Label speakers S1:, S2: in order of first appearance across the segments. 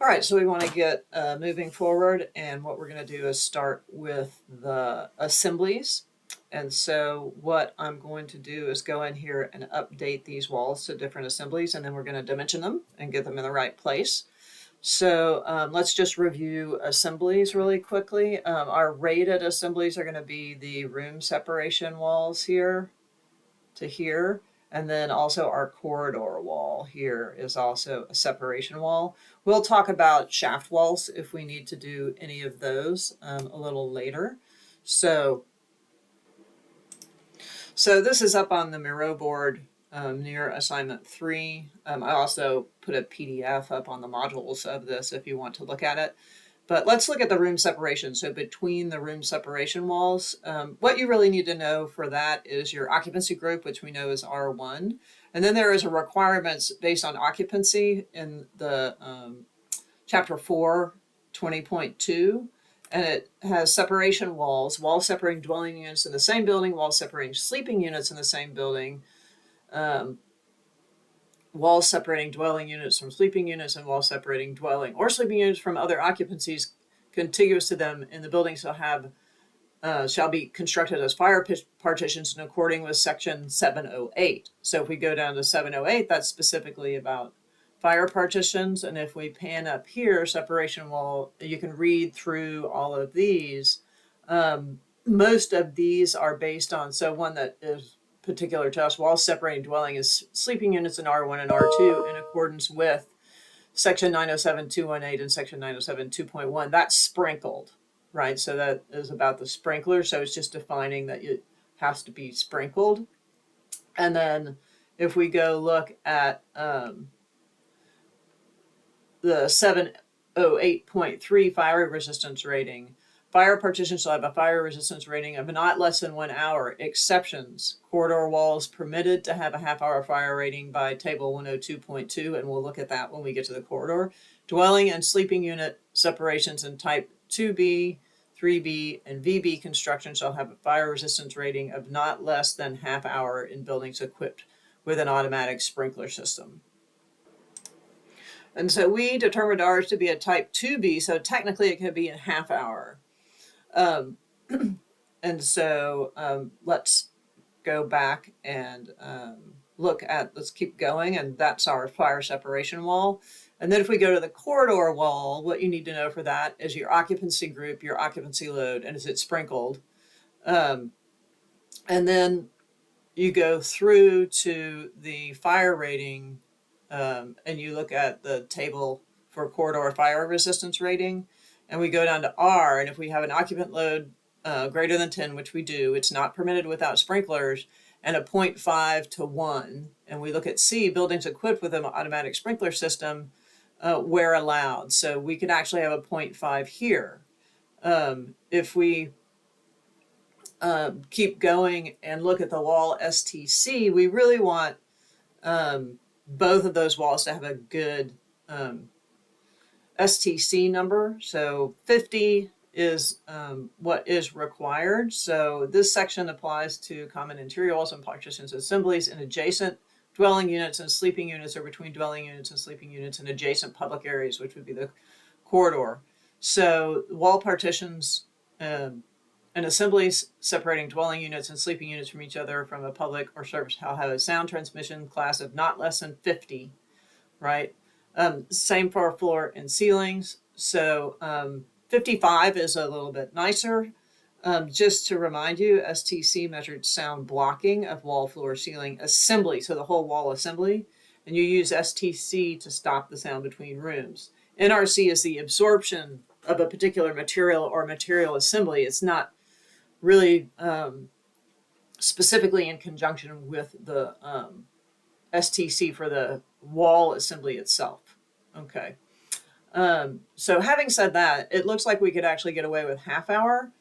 S1: All right, so we want to get moving forward, and what we're going to do is start with the assemblies. And so what I'm going to do is go in here and update these walls to different assemblies, and then we're going to dimension them and get them in the right place. So let's just review assemblies really quickly. Our rated assemblies are going to be the room separation walls here to here. And then also our corridor wall here is also a separation wall. We'll talk about shaft walls if we need to do any of those a little later. So this is up on the Miro board near assignment 3. I also put a PDF up on the modules of this if you want to look at it. But let's look at the room separation. So between the room separation walls, what you really need to know for that is your occupancy group, which we know is R1. And then there is a requirements based on occupancy in the chapter 4, 20.2. And it has separation walls separating dwelling units in the same building, walls separating sleeping units in the same building, walls separating dwelling units from sleeping units, and walls separating dwelling or sleeping units from other occupancies contiguous to them in the building shall be constructed as fire partitions in accordance with section 708. So if we go down to 708, that's specifically about fire partitions. And if we pan up here, separation wall, you can read through all of these. Most of these are based on, so one that is particular to us, wall separating dwelling is sleeping units in R1 and R2 in accordance with section 907.218 and section 907.2.1. That's sprinkled, right? So that is about the sprinkler. So it's just defining that it has to be sprinkled. And then if we go look at the 708.3 fire resistance rating, fire partitions shall have a fire resistance rating of not less than 1 hour. Exceptions: corridor walls permitted to have a half-hour fire rating by table 102.2, and we'll look at that when we get to the corridor. Dwelling and sleeping unit separations in type 2B, 3B, and VB construction shall have a fire resistance rating of not less than half hour in buildings equipped with an automatic sprinkler system. And so we determined ours to be a type 2B, so technically it could be in half hour. And so let's go back and let's keep going, and that's our fire separation wall. And then if we go to the corridor wall, what you need to know for that is your occupancy group, your occupancy load, and is it sprinkled? And then you go through to the fire rating, and you look at the table for corridor fire resistance rating, and we go down to R, and if we have an occupant load greater than 10, which we do, it's not permitted without sprinklers, and a 0.5 to 1. And we look at C, buildings equipped with an automatic sprinkler system where allowed. So we could actually have a 0.5 here. If we keep going and look at the wall STC, we really want both of those walls to have a good STC number. So 50 is what is required. So this section applies to common interior walls and partitions assemblies in adjacent dwelling units and sleeping units, or between dwelling units and sleeping units in adjacent public areas, which would be the corridor. So wall partitions and assemblies separating dwelling units and sleeping units from each other from a public or service shall have a sound transmission class of not less than 50, right? Same for floor and ceilings. So 55 is a little bit nicer. Just to remind you, STC measured sound blocking of wall, floor, ceiling assembly, so the whole wall assembly, and you use STC to stop the sound between rooms. NRC is the absorption of a particular material or material assembly. It's not really specifically in conjunction with the STC for the wall assembly itself. Okay. So having said that, it looks like we could actually get away with half hour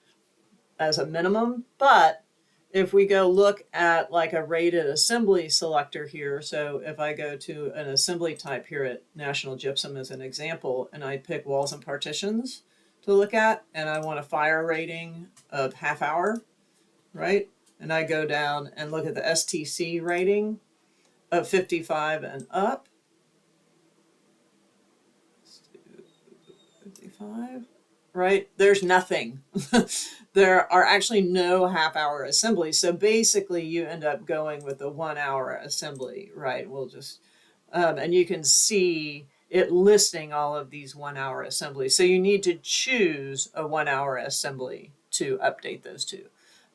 S1: as a minimum, but if we go look at like a rated assembly selector here, so if I go to an assembly type here at National Gypsum as an example, and I pick walls and partitions to look at, and I want a fire rating of half hour, right? And I go down and look at the STC rating of 55 and up. 5, right? There's nothing. There are actually no half-hour assemblies. So basically you end up going with a 1-hour assembly, right? We'll just, and you can see it listing all of these 1-hour assemblies. So you need to choose a 1-hour assembly to update those two.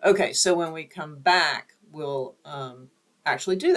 S1: Okay, so when we come back, we'll actually do that.